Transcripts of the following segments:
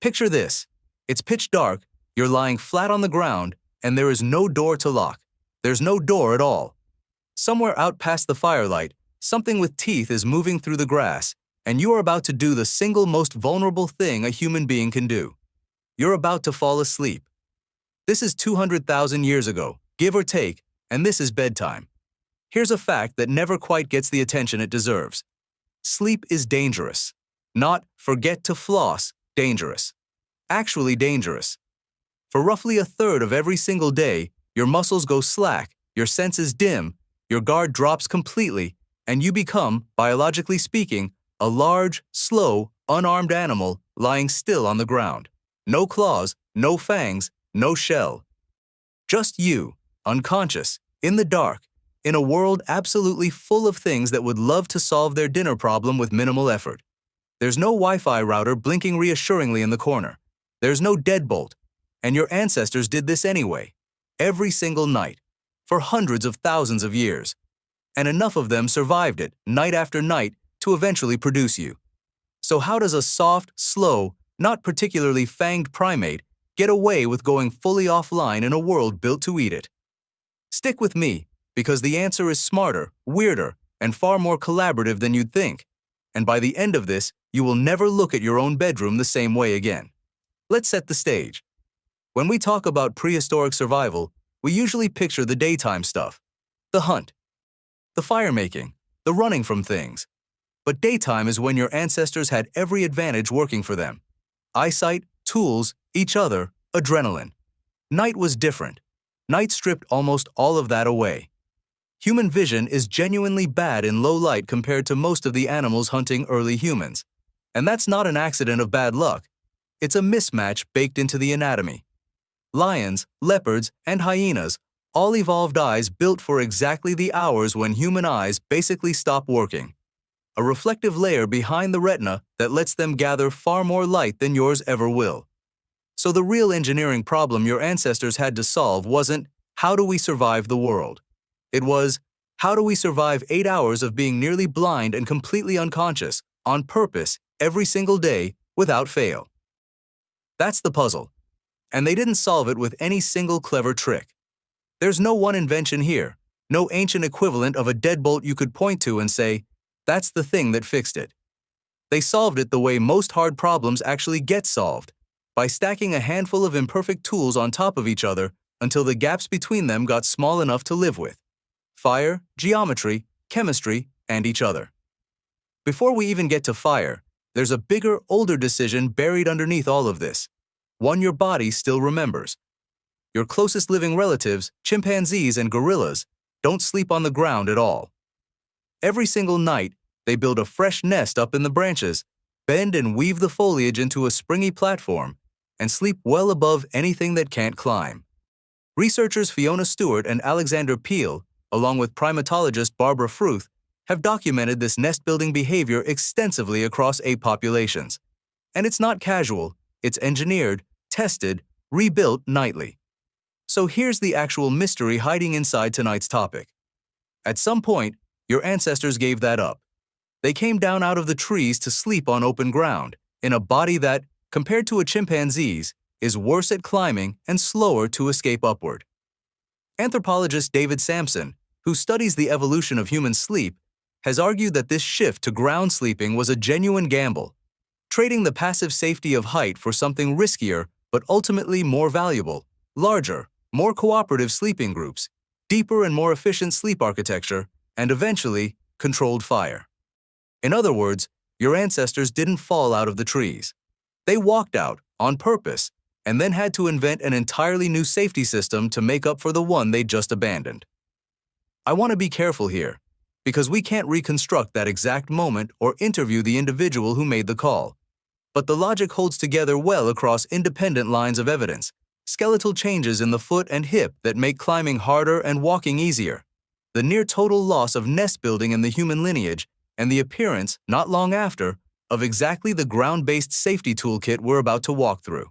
Picture this. It's pitch dark, you're lying flat on the ground, and there is no door to lock. There's no door at all. Somewhere out past the firelight, something with teeth is moving through the grass, and you are about to do the single most vulnerable thing a human being can do. You're about to fall asleep. This is 200,000 years ago, give or take, and this is bedtime. Here's a fact that never quite gets the attention it deserves. Sleep is dangerous. Not forget to floss, dangerous. Actually dangerous. For roughly a third of every single day, your muscles go slack, your senses dim, your guard drops completely, and you become, biologically speaking, a large, slow, unarmed animal lying still on the ground. No claws, no fangs, no shell. Just you, unconscious, in the dark, in a world absolutely full of things that would love to solve their dinner problem with minimal effort. There's no Wi-Fi router blinking reassuringly in the corner. There's no deadbolt. And your ancestors did this anyway, every single night, for hundreds of thousands of years. And enough of them survived it, night after night, to eventually produce you. So how does a soft, slow, not particularly fanged primate get away with going fully offline in a world built to eat it? Stick with me, because the answer is smarter, weirder, and far more collaborative than you'd think. And by the end of this, you will never look at your own bedroom the same way again. Let's set the stage. When we talk about prehistoric survival, we usually picture the daytime stuff, the hunt, the fire-making, the running from things. But daytime is when your ancestors had every advantage working for them. Eyesight, tools, each other, adrenaline. Night was different. Night stripped almost all of that away. Human vision is genuinely bad in low light compared to most of the animals hunting early humans. And that's not an accident of bad luck. It's a mismatch baked into the anatomy. Lions, leopards, and hyenas all evolved eyes built for exactly the hours when human eyes basically stop working. A reflective layer behind the retina that lets them gather far more light than yours ever will. So the real engineering problem your ancestors had to solve wasn't, how do we survive the world? It was, how do we survive 8 hours of being nearly blind and completely unconscious, on purpose, every single day, without fail? That's the puzzle. And they didn't solve it with any single clever trick. There's no one invention here, no ancient equivalent of a deadbolt you could point to and say, that's the thing that fixed it. They solved it the way most hard problems actually get solved, by stacking a handful of imperfect tools on top of each other until the gaps between them got small enough to live with. Fire, geometry, chemistry, and each other. Before we even get to fire, there's a bigger, older decision buried underneath all of this. One your body still remembers. Your closest living relatives, chimpanzees and gorillas, don't sleep on the ground at all. Every single night, they build a fresh nest up in the branches, bend and weave the foliage into a springy platform, and sleep well above anything that can't climb. Researchers Fiona Stewart and Alexander Peel, along with primatologist Barbara Fruth, have documented this nest-building behavior extensively across ape populations. And it's not casual, it's engineered, tested, rebuilt nightly. So here's the actual mystery hiding inside tonight's topic. At some point, your ancestors gave that up. They came down out of the trees to sleep on open ground, in a body that, compared to a chimpanzee's, is worse at climbing and slower to escape upward. Anthropologist David Sampson, who studies the evolution of human sleep, has argued that this shift to ground sleeping was a genuine gamble, trading the passive safety of height for something riskier but ultimately more valuable, larger, more cooperative sleeping groups, deeper and more efficient sleep architecture, and eventually, controlled fire. In other words, your ancestors didn't fall out of the trees. They walked out, on purpose, and then had to invent an entirely new safety system to make up for the one they'd just abandoned. I want to be careful here, because we can't reconstruct that exact moment or interview the individual who made the call. But the logic holds together well across independent lines of evidence, skeletal changes in the foot and hip that make climbing harder and walking easier, the near-total loss of nest building in the human lineage, and the appearance, not long after, of exactly the ground-based safety toolkit we're about to walk through.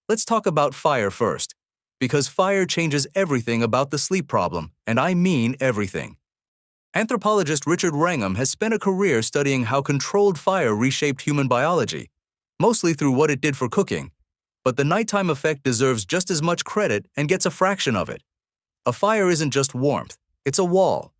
Let's talk about fire first, because fire changes everything about the sleep problem, and I mean everything. Anthropologist Richard Wrangham has spent a career studying how controlled fire reshaped human biology, mostly through what it did for cooking, but the nighttime effect deserves just as much credit and gets a fraction of it. A fire isn't just warmth, it's a wall.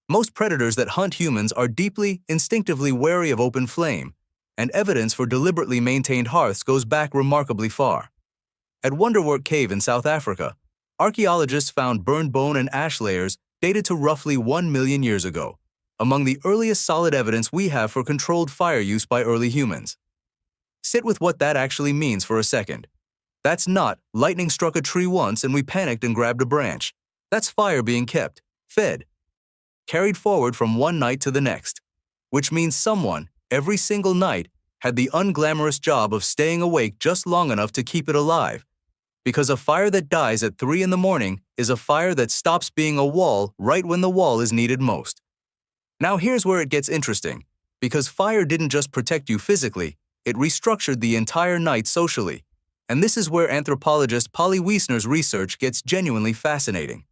Most predators that hunt humans are deeply, instinctively wary of open flame, and evidence for deliberately maintained hearths goes back remarkably far. At Wonderwerk Cave in South Africa, archaeologists found burned bone and ash layers dated to roughly 1 million years ago, among the earliest solid evidence we have for controlled fire use by early humans. Sit with what that actually means for a second. That's not lightning struck a tree once and we panicked and grabbed a branch. That's fire being kept, fed, carried forward from one night to the next, which means someone, every single night, had the unglamorous job of staying awake just long enough to keep it alive. Because a fire that dies at 3 in the morning is a fire that stops being a wall right when the wall is needed most. Now here's where it gets interesting, because fire didn't just protect you physically, it restructured the entire night socially. And this is where anthropologist Polly Wiesner's research gets genuinely fascinating.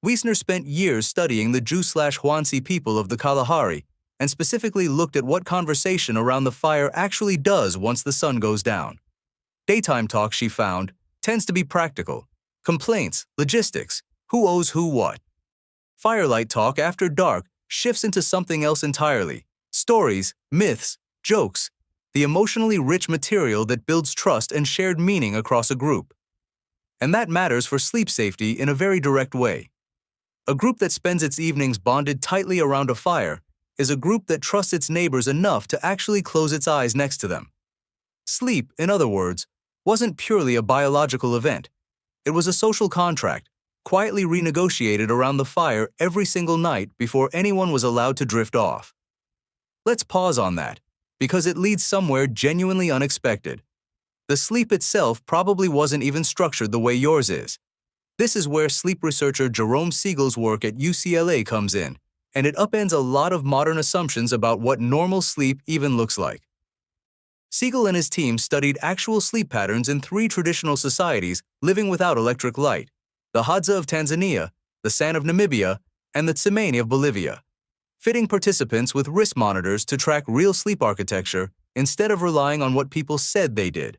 Wiesner spent years studying the Jew/Hwansi people of the Kalahari and specifically looked at what conversation around the fire actually does once the sun goes down. Daytime talk, she found, tends to be practical. Complaints, logistics, who owes who what. Firelight talk after dark shifts into something else entirely. Stories, myths, jokes, the emotionally rich material that builds trust and shared meaning across a group. And that matters for sleep safety in a very direct way. A group that spends its evenings bonded tightly around a fire is a group that trusts its neighbors enough to actually close its eyes next to them. Sleep, in other words, wasn't purely a biological event. It was a social contract, quietly renegotiated around the fire every single night before anyone was allowed to drift off. Let's pause on that, because it leads somewhere genuinely unexpected. The sleep itself probably wasn't even structured the way yours is. This is where sleep researcher Jerome Siegel's work at UCLA comes in, and it upends a lot of modern assumptions about what normal sleep even looks like. Siegel and his team studied actual sleep patterns in 3 traditional societies living without electric light: the Hadza of Tanzania, the San of Namibia, and the Tsimane of Bolivia, fitting participants with wrist monitors to track real sleep architecture instead of relying on what people said they did.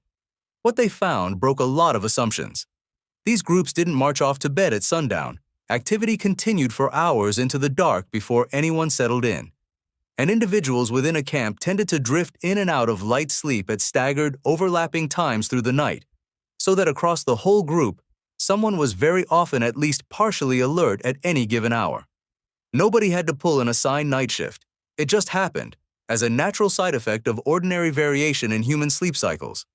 What they found broke a lot of assumptions. These groups didn't march off to bed at sundown. Activity continued for hours into the dark before anyone settled in. And individuals within a camp tended to drift in and out of light sleep at staggered, overlapping times through the night, so that across the whole group, someone was very often at least partially alert at any given hour. Nobody had to pull an assigned night shift. It just happened, as a natural side effect of ordinary variation in human sleep cycles.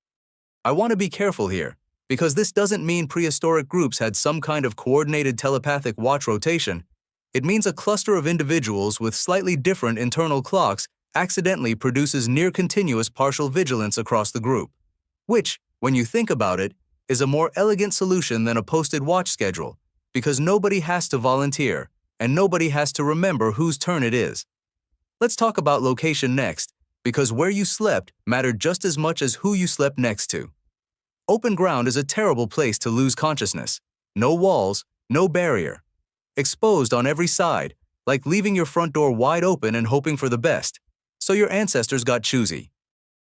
I want to be careful here, because this doesn't mean prehistoric groups had some kind of coordinated telepathic watch rotation. It means a cluster of individuals with slightly different internal clocks accidentally produces near-continuous partial vigilance across the group, which, when you think about it, is a more elegant solution than a posted watch schedule, because nobody has to volunteer, and nobody has to remember whose turn it is. Let's talk about location next, because where you slept mattered just as much as who you slept next to. Open ground is a terrible place to lose consciousness. No walls, no barrier. Exposed on every side, like leaving your front door wide open and hoping for the best. So your ancestors got choosy.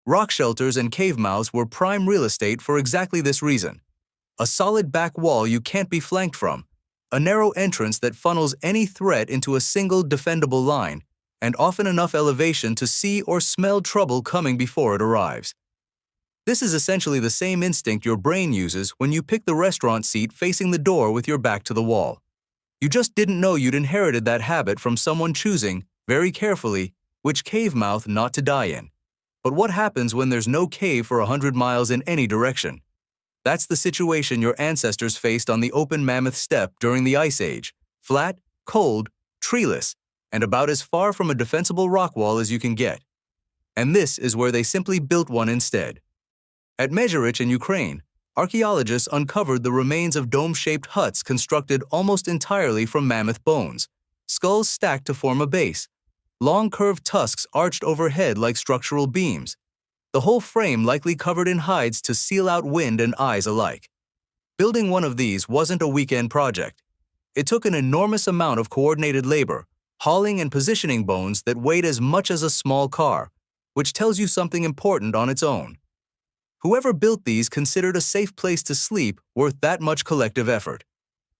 Rock shelters and cave mouths were prime real estate for exactly this reason. A solid back wall you can't be flanked from, a narrow entrance that funnels any threat into a single defendable line, and often enough elevation to see or smell trouble coming before it arrives. This is essentially the same instinct your brain uses when you pick the restaurant seat facing the door with your back to the wall. You just didn't know you'd inherited that habit from someone choosing, very carefully, which cave mouth not to die in. But what happens when there's no cave for 100 miles in any direction? That's the situation your ancestors faced on the open mammoth steppe during the Ice Age: flat, cold, treeless, and about as far from a defensible rock wall as you can get. And this is where they simply built one instead. At Mezherych in Ukraine, archaeologists uncovered the remains of dome-shaped huts constructed almost entirely from mammoth bones, skulls stacked to form a base, long curved tusks arched overhead like structural beams, the whole frame likely covered in hides to seal out wind and eyes alike. Building one of these wasn't a weekend project. It took an enormous amount of coordinated labor, hauling and positioning bones that weighed as much as a small car, which tells you something important on its own. Whoever built these considered a safe place to sleep worth that much collective effort.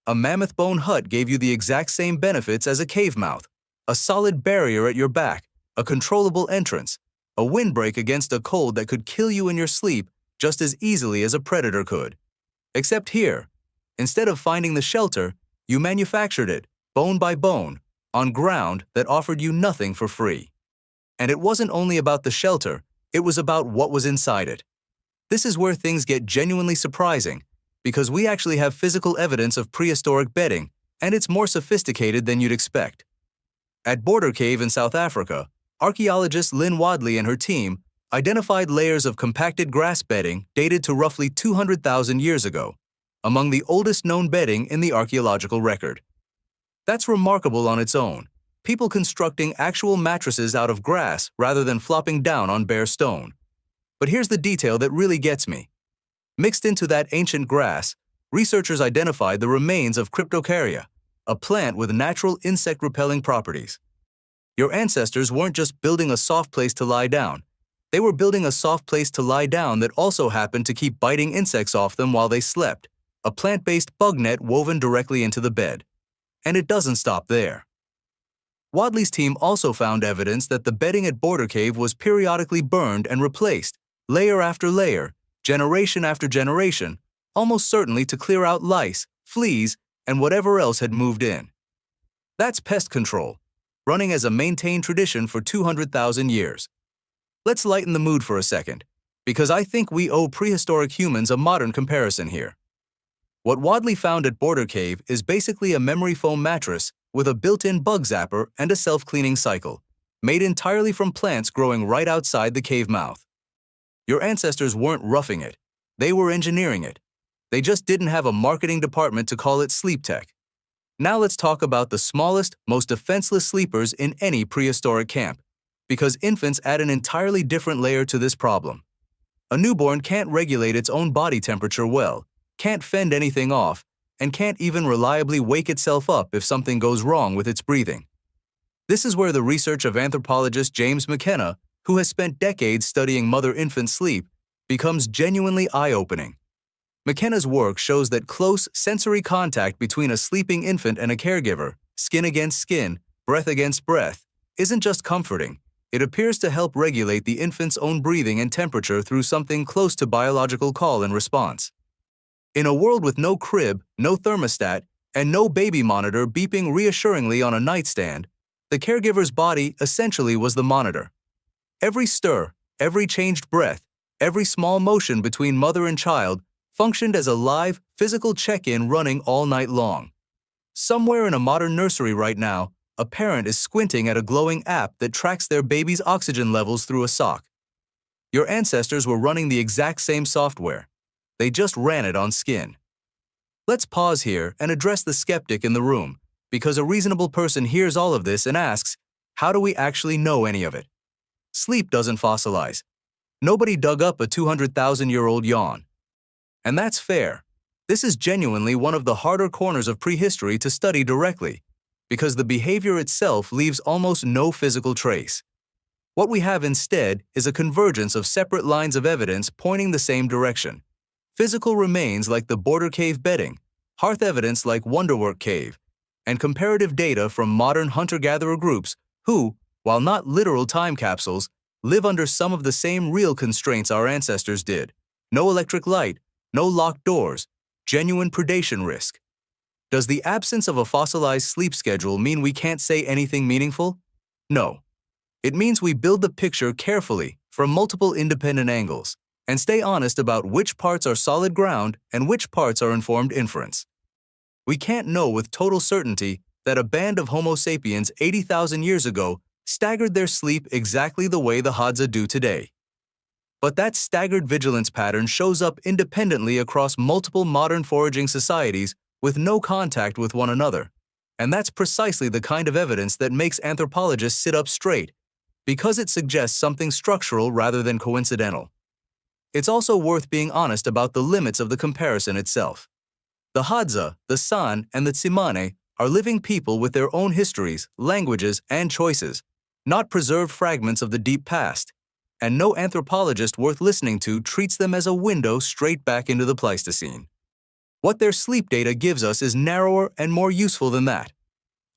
A mammoth-bone hut gave you the exact same benefits as a cave mouth: a solid barrier at your back, a controllable entrance, a windbreak against a cold that could kill you in your sleep just as easily as a predator could. Except here, instead of finding the shelter, you manufactured it, bone by bone, on ground that offered you nothing for free. And it wasn't only about the shelter, it was about what was inside it. This is where things get genuinely surprising, because we actually have physical evidence of prehistoric bedding, and it's more sophisticated than you'd expect. At Wonderwerk Cave in South Africa, archaeologist Lynn Wadley and her team identified layers of compacted grass bedding dated to roughly 200,000 years ago, among the oldest known bedding in the archaeological record. That's remarkable on its own, people constructing actual mattresses out of grass rather than flopping down on bare stone. But here's the detail that really gets me. Mixed into that ancient grass, researchers identified the remains of cryptocarya, a plant with natural insect-repelling properties. Your ancestors weren't just building a soft place to lie down. They were building a soft place to lie down that also happened to keep biting insects off them while they slept, a plant-based bug net woven directly into the bed. And it doesn't stop there. Wadley's team also found evidence that the bedding at Wonderwerk Cave was periodically burned and replaced, layer after layer, generation after generation, almost certainly to clear out lice, fleas, and whatever else had moved in. That's pest control, running as a maintained tradition for 200,000 years. Let's lighten the mood for a second, because I think we owe prehistoric humans a modern comparison here. What Wadley found at Wonderwerk Cave is basically a memory foam mattress with a built-in bug zapper and a self-cleaning cycle, made entirely from plants growing right outside the cave mouth. Your ancestors weren't roughing it, they were engineering it. They just didn't have a marketing department to call it sleep tech. Now let's talk about the smallest, most defenseless sleepers in any prehistoric camp, because infants add an entirely different layer to this problem. A newborn can't regulate its own body temperature well, can't fend anything off, and can't even reliably wake itself up if something goes wrong with its breathing. This is where the research of anthropologist James McKenna, who has spent decades studying mother-infant sleep, becomes genuinely eye-opening. McKenna's work shows that close sensory contact between a sleeping infant and a caregiver, skin against skin, breath against breath, isn't just comforting. It appears to help regulate the infant's own breathing and temperature through something close to biological call and response. In a world with no crib, no thermostat, and no baby monitor beeping reassuringly on a nightstand, the caregiver's body essentially was the monitor. Every stir, every changed breath, every small motion between mother and child functioned as a live, physical check-in running all night long. Somewhere in a modern nursery right now, a parent is squinting at a glowing app that tracks their baby's oxygen levels through a sock. Your ancestors were running the exact same software. They just ran it on skin. Let's pause here and address the skeptic in the room, because a reasonable person hears all of this and asks, how do we actually know any of it? Sleep doesn't fossilize. Nobody dug up a 200,000-year-old yawn. And that's fair. This is genuinely one of the harder corners of prehistory to study directly, because the behavior itself leaves almost no physical trace. What we have instead is a convergence of separate lines of evidence pointing the same direction. Physical remains like the Wonderwerk Cave bedding, hearth evidence like Wonderwerk Cave, and comparative data from modern hunter-gatherer groups who, while not literal time capsules, live under some of the same real constraints our ancestors did. No electric light, no locked doors, genuine predation risk. Does the absence of a fossilized sleep schedule mean we can't say anything meaningful? No. It means we build the picture carefully from multiple independent angles and stay honest about which parts are solid ground and which parts are informed inference. We can't know with total certainty that a band of Homo sapiens 80,000 years ago staggered their sleep exactly the way the Hadza do today. But that staggered vigilance pattern shows up independently across multiple modern foraging societies with no contact with one another. And that's precisely the kind of evidence that makes anthropologists sit up straight, because it suggests something structural rather than coincidental. It's also worth being honest about the limits of the comparison itself. The Hadza, the San, and the Tsimane are living people with their own histories, languages, and choices, not preserved fragments of the deep past. and no anthropologist worth listening to treats them as a window straight back into the Pleistocene. What their sleep data gives us is narrower and more useful than that.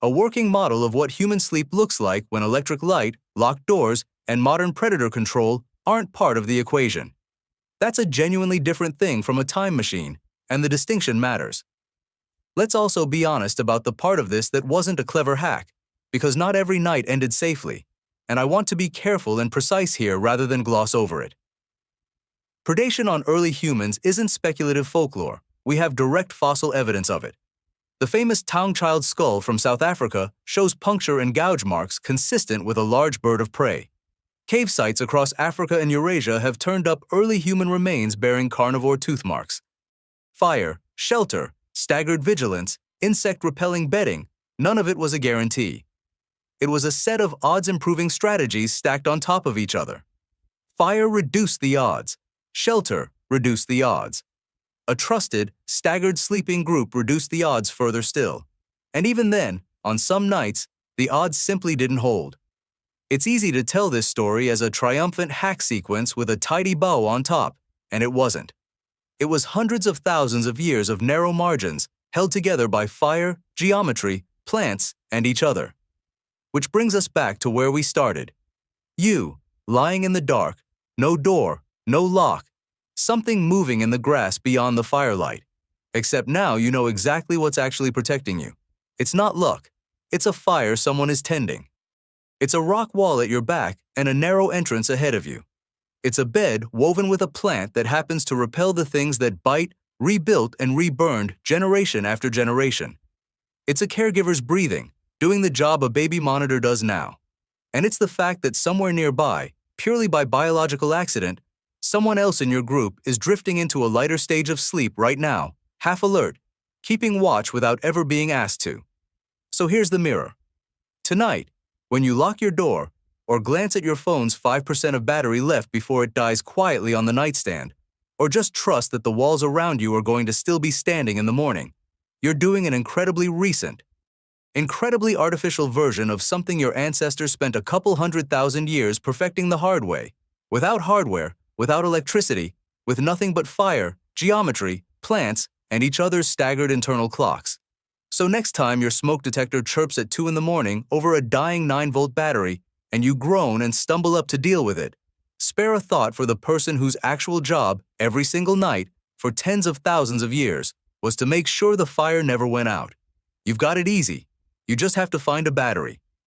A working model of what human sleep looks like when electric light, locked doors, and modern predator control aren't part of the equation. That's a genuinely different thing from a time machine, and the distinction matters. Let's also be honest about the part of this that wasn't a clever hack, because not every night ended safely, and I want to be careful and precise here rather than gloss over it. Predation on early humans isn't speculative folklore. We have direct fossil evidence of it. The famous Taungchild skull from South Africa shows puncture and gouge marks consistent with a large bird of prey. Cave sites across Africa and Eurasia have turned up early human remains bearing carnivore tooth marks. Fire, shelter, staggered vigilance, insect-repelling bedding, none of it was a guarantee. It was a set of odds-improving strategies stacked on top of each other. Fire reduced the odds. Shelter reduced the odds. A trusted, staggered sleeping group reduced the odds further still. And even then, on some nights, the odds simply didn't hold. It's easy to tell this story as a triumphant hack sequence with a tidy bow on top, and it wasn't. It was hundreds of thousands of years of narrow margins held together by fire, geometry, plants, and each other. Which brings us back to where we started. You, lying in the dark, no door, no lock, something moving in the grass beyond the firelight. Except now you know exactly what's actually protecting you. It's not luck. It's a fire someone is tending. It's a rock wall at your back and a narrow entrance ahead of you. It's a bed woven with a plant that happens to repel the things that bite, rebuilt, and reburned generation after generation. It's a caregiver's breathing, doing the job a baby monitor does now. And it's the fact that somewhere nearby, purely by biological accident, someone else in your group is drifting into a lighter stage of sleep right now, half alert, keeping watch without ever being asked to. So here's the mirror. Tonight, when you lock your door or glance at your phone's 5% of battery left before it dies quietly on the nightstand, or just trust that the walls around you are going to still be standing in the morning, you're doing an incredibly recent, incredibly artificial version of something your ancestors spent a couple 100,000 years perfecting the hard way, without hardware, without electricity, with nothing but fire, geometry, plants, and each other's staggered internal clocks. So next time your smoke detector chirps at 2 in the morning over a dying 9-volt battery and you groan and stumble up to deal with it, spare a thought for the person whose actual job, every single night, for tens of thousands of years, was to make sure the fire never went out. You've got it easy. You just have to find a battery.